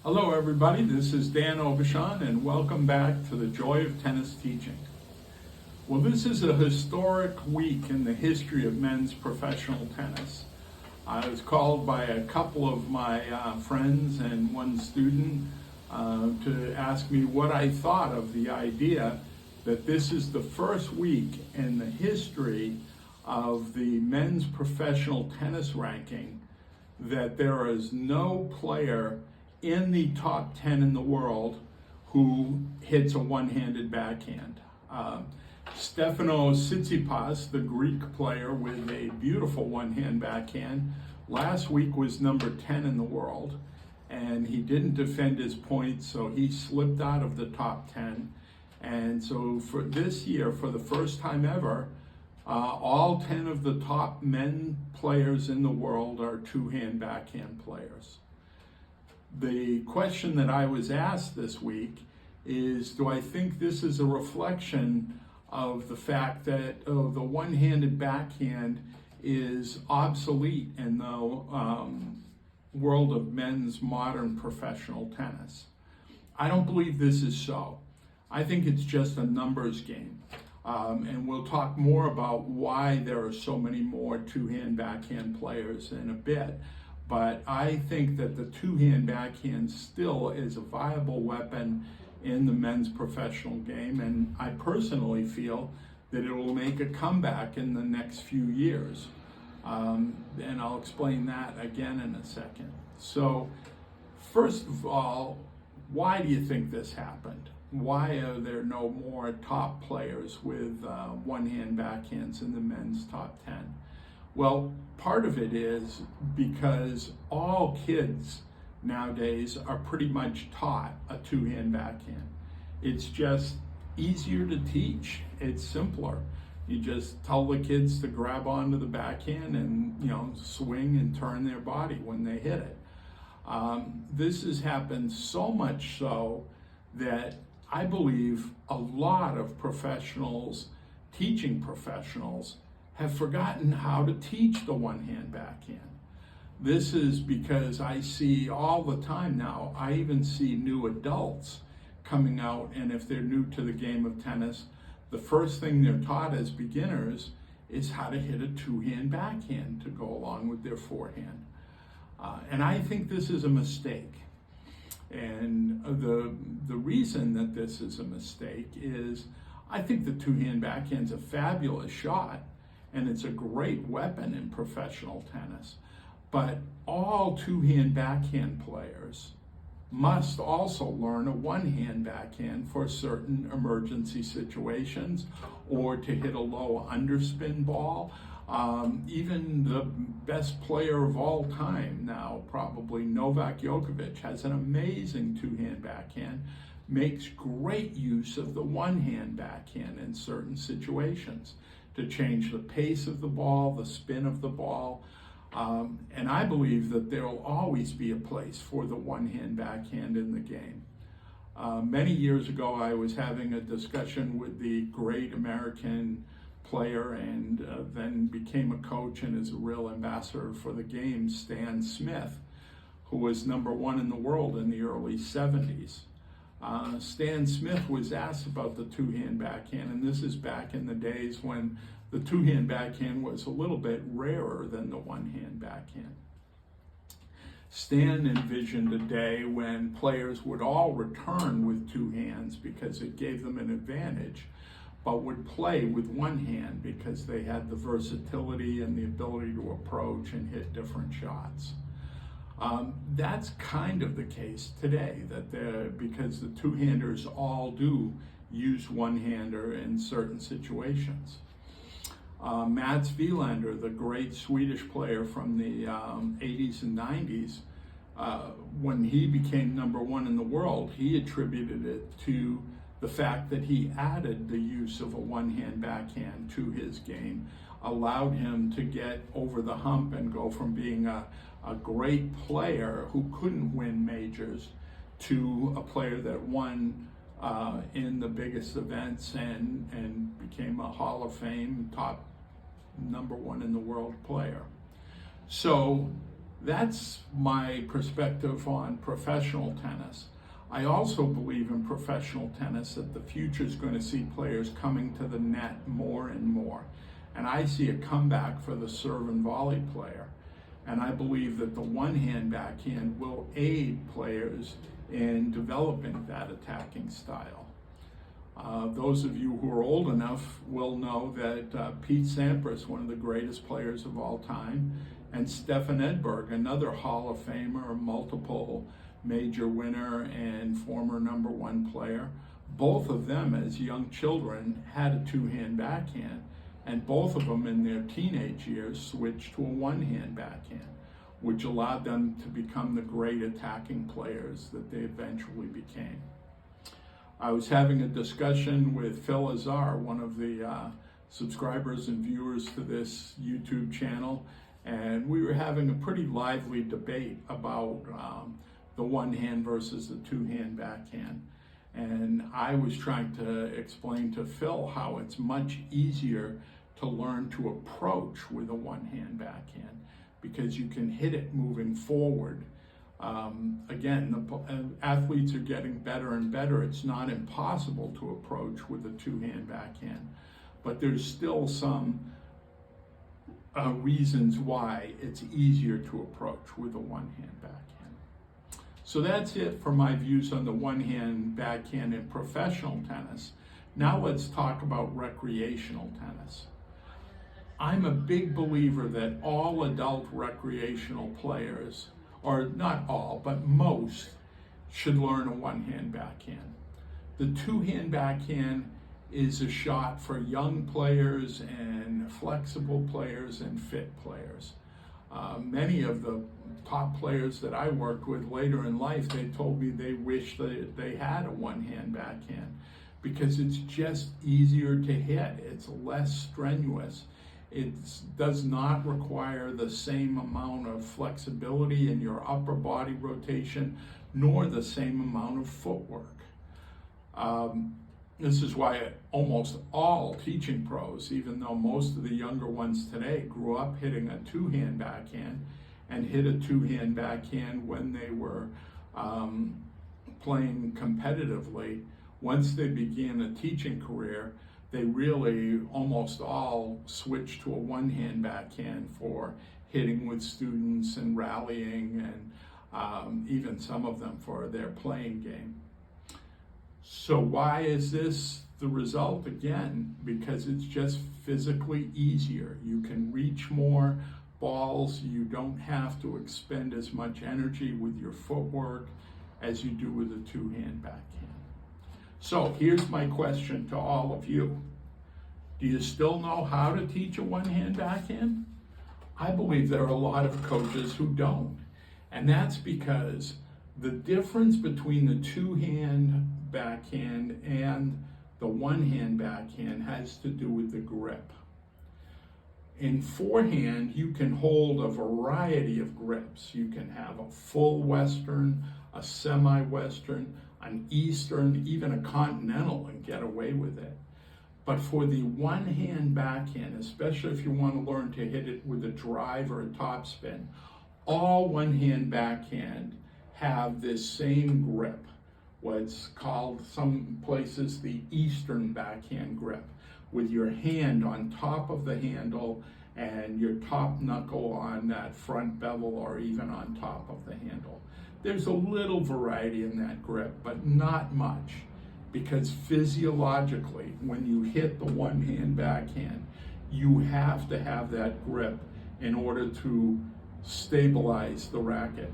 Hello everybody, this is Dan Obashan and welcome back to the Joy of Tennis Teaching. Well, this is a historic week in the history of men's professional tennis. I was called by a couple of my friends and one student to ask me what I thought of the idea that this is the first week in the history of the men's professional tennis ranking that there is no player in the top 10 in the world who hits a one-handed backhand. Stefanos Tsitsipas, the Greek player with a beautiful one-hand backhand, last week was number 10 in the world, and he didn't defend his points, so he slipped out of the top 10. And so for this year, for the first time ever, all 10 of the top men players in the world are two-hand backhand players. The question that I was asked this week is, do I think this is a reflection of the fact that the one-handed backhand is obsolete in the world of men's modern professional tennis? I don't believe this is so. I think it's just a numbers game. And we'll talk more about why there are so many more two-hand backhand players in a bit. But I think that the two-hand backhand still is a viable weapon in the men's professional game, and I personally feel that it will make a comeback in the next few years. And I'll explain that again in a second. So, first of all, why do you think this happened? Why are there no more top players with one-hand backhands in the men's top 10? Well, part of it is because all kids nowadays are pretty much taught a two-hand backhand. It's just easier to teach. It's simpler. You just tell the kids to grab onto the backhand and swing and turn their body when they hit it. This has happened so much so that I believe a lot of professionals, teaching professionals, have forgotten how to teach the one-hand backhand. This is because I see all the time now, I even see new adults coming out, and if they're new to the game of tennis, the first thing they're taught as beginners is how to hit a two-hand backhand to go along with their forehand. And I think this is a mistake. And the reason that this is a mistake is I think the two-hand backhand's a fabulous shot, and it's a great weapon in professional tennis. But all two-hand backhand players must also learn a one-hand backhand for certain emergency situations or to hit a low underspin ball. Even the best player of all time now, probably Novak Djokovic, has an amazing two-hand backhand, makes great use of the one-hand backhand in certain situations to change the pace of the ball, the spin of the ball. And I believe that there will always be a place for the one-hand backhand in the game. Many years ago, I was having a discussion with the great American player and then became a coach and is a real ambassador for the game, Stan Smith, who was number 1 in the world in the early 70s. Stan Smith was asked about the two-hand backhand, and this is back in the days when the two-hand backhand was a little bit rarer than the one-hand backhand. Stan envisioned a day when players would all return with two hands because it gave them an advantage, but would play with one hand because they had the versatility and the ability to approach and hit different shots. That's kind of the case today, because the two-handers all do use one-hander in certain situations. Mats Wilander, the great Swedish player from the 80s and 90s, when he became number 1 in the world, he attributed it to the fact that he added the use of a one-hand backhand to his game, allowed him to get over the hump and go from being a great player who couldn't win majors to a player that won in the biggest events and became a Hall of Fame top number 1 in the world player. So That's my perspective on professional tennis. I also believe in professional tennis that the future is going to see players coming to the net more and more. And I see a comeback for the serve and volley player. And I believe that the one-hand backhand will aid players in developing that attacking style. Those of you who are old enough will know that Pete Sampras, one of the greatest players of all time, and Stefan Edberg, another Hall of Famer, multiple major winner and former #1 player, both of them as young children had a two-hand backhand, and both of them in their teenage years switched to a one-hand backhand, which allowed them to become the great attacking players that they eventually became. I was having a discussion with Phil Azar, one of the subscribers and viewers to this YouTube channel, and we were having a pretty lively debate about the one-hand versus the two-hand backhand. And I was trying to explain to Phil how it's much easier to learn to approach with a one-hand backhand because you can hit it moving forward. Again, the athletes are getting better and better. It's not impossible to approach with a two-hand backhand, but there's still some reasons why it's easier to approach with a one-hand backhand. So that's it for my views on the one-hand backhand in professional tennis. Now let's talk about recreational tennis. I'm a big believer that all adult recreational players, or not all, but most, should learn a one-hand backhand. The two-hand backhand is a shot for young players and flexible players and fit players. Many of the top players that I worked with later in life, they told me they wish that they had a one-hand backhand because it's just easier to hit. It's less strenuous. It does not require the same amount of flexibility in your upper body rotation, nor the same amount of footwork. This is why almost all teaching pros, even though most of the younger ones today grew up hitting a two-hand backhand and hit a two-hand backhand when they were playing competitively, once they began a teaching career, they really almost all switched to a one-hand backhand for hitting with students and rallying, and even some of them for their playing game. So why is this the result? Again, because it's just physically easier. You can reach more balls. You don't have to expend as much energy with your footwork as you do with a two-hand backhand. So here's my question to all of you. Do you still know how to teach a one-hand backhand? I believe there are a lot of coaches who don't. And that's because the difference between the two-hand backhand and the one-hand backhand has to do with the grip. In forehand, you can hold a variety of grips. You can have a full Western, a semi-Western, an Eastern, even a continental, and get away with it. But for the one-hand backhand, especially if you want to learn to hit it with a drive or a topspin, all one-hand backhand have this same grip, what's called some places the Eastern backhand grip, with your hand on top of the handle and your top knuckle on that front bevel or even on top of the handle. There's a little variety in that grip, but not much, because physiologically, when you hit the one-hand backhand, you have to have that grip in order to stabilize the racket.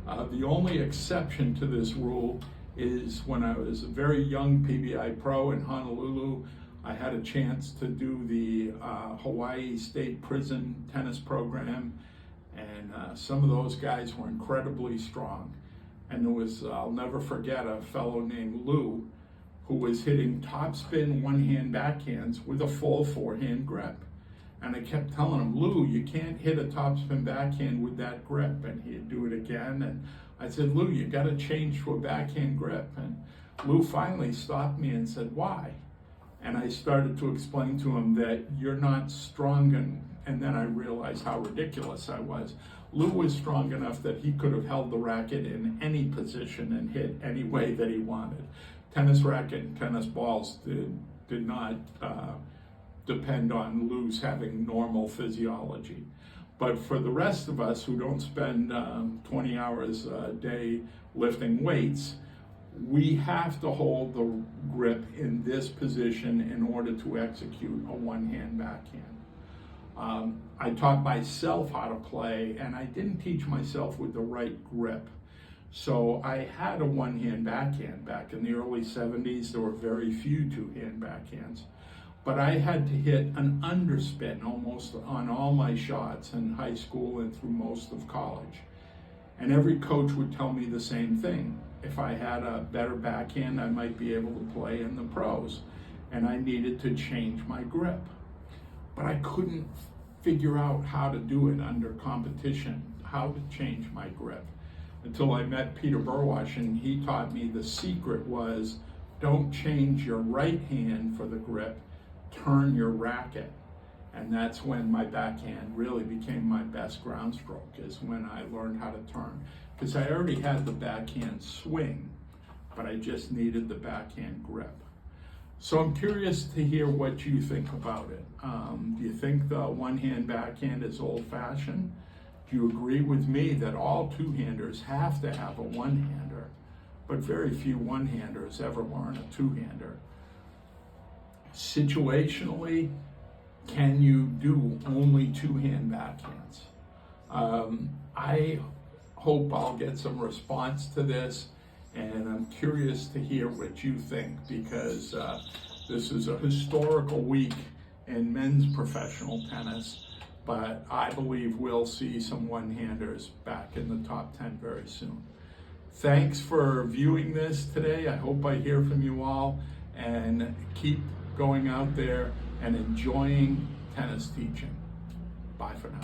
The only exception to this rule is when I was a very young PBI pro in Honolulu, I had a chance to do the Hawaii State Prison tennis program, and some of those guys were incredibly strong. And there was, I'll never forget, a fellow named Lou who was hitting topspin one-hand backhands with a full forehand grip. And I kept telling him, Lou, you can't hit a topspin backhand with that grip. And he'd do it again. And I said, Lou, you got to change to a backhand grip. And Lou finally stopped me and said, why? And I started to explain to him that you're not strong. And then I realized how ridiculous I was. Lou was strong enough that he could have held the racket in any position and hit any way that he wanted. Tennis racket and tennis balls did not depend on Lou's having normal physiology. But for the rest of us who don't spend 20 hours a day lifting weights, we have to hold the grip in this position in order to execute a one-hand backhand. I taught myself how to play, and I didn't teach myself with the right grip. So I had a one-hand backhand. Back in the early 70s, there were very few two-hand backhands. But I had to hit an underspin almost on all my shots in high school and through most of college. And every coach would tell me the same thing. If I had a better backhand, I might be able to play in the pros. And I needed to change my grip. But I couldn't figure out how to do it under competition, how to change my grip. Until I met Peter Burwash, and he taught me the secret was don't change your right hand for the grip, turn your racket. And that's when my backhand really became my best ground stroke, is when I learned how to turn. Because I already had the backhand swing, but I just needed the backhand grip. So I'm curious to hear what you think about it. Do you think the one-hand backhand is old-fashioned? Do you agree with me that all two-handers have to have a one-hander, but very few one-handers ever learn a two-hander? Situationally, can you do only two-hand backhands? I hope I'll get some response to this, and I'm curious to hear what you think, because this is a historical week in men's professional tennis, but I believe we'll see some one-handers back in the top 10 very soon. Thanks for viewing this today. I hope I hear from you all, and keep going out there and enjoying tennis teaching. Bye for now.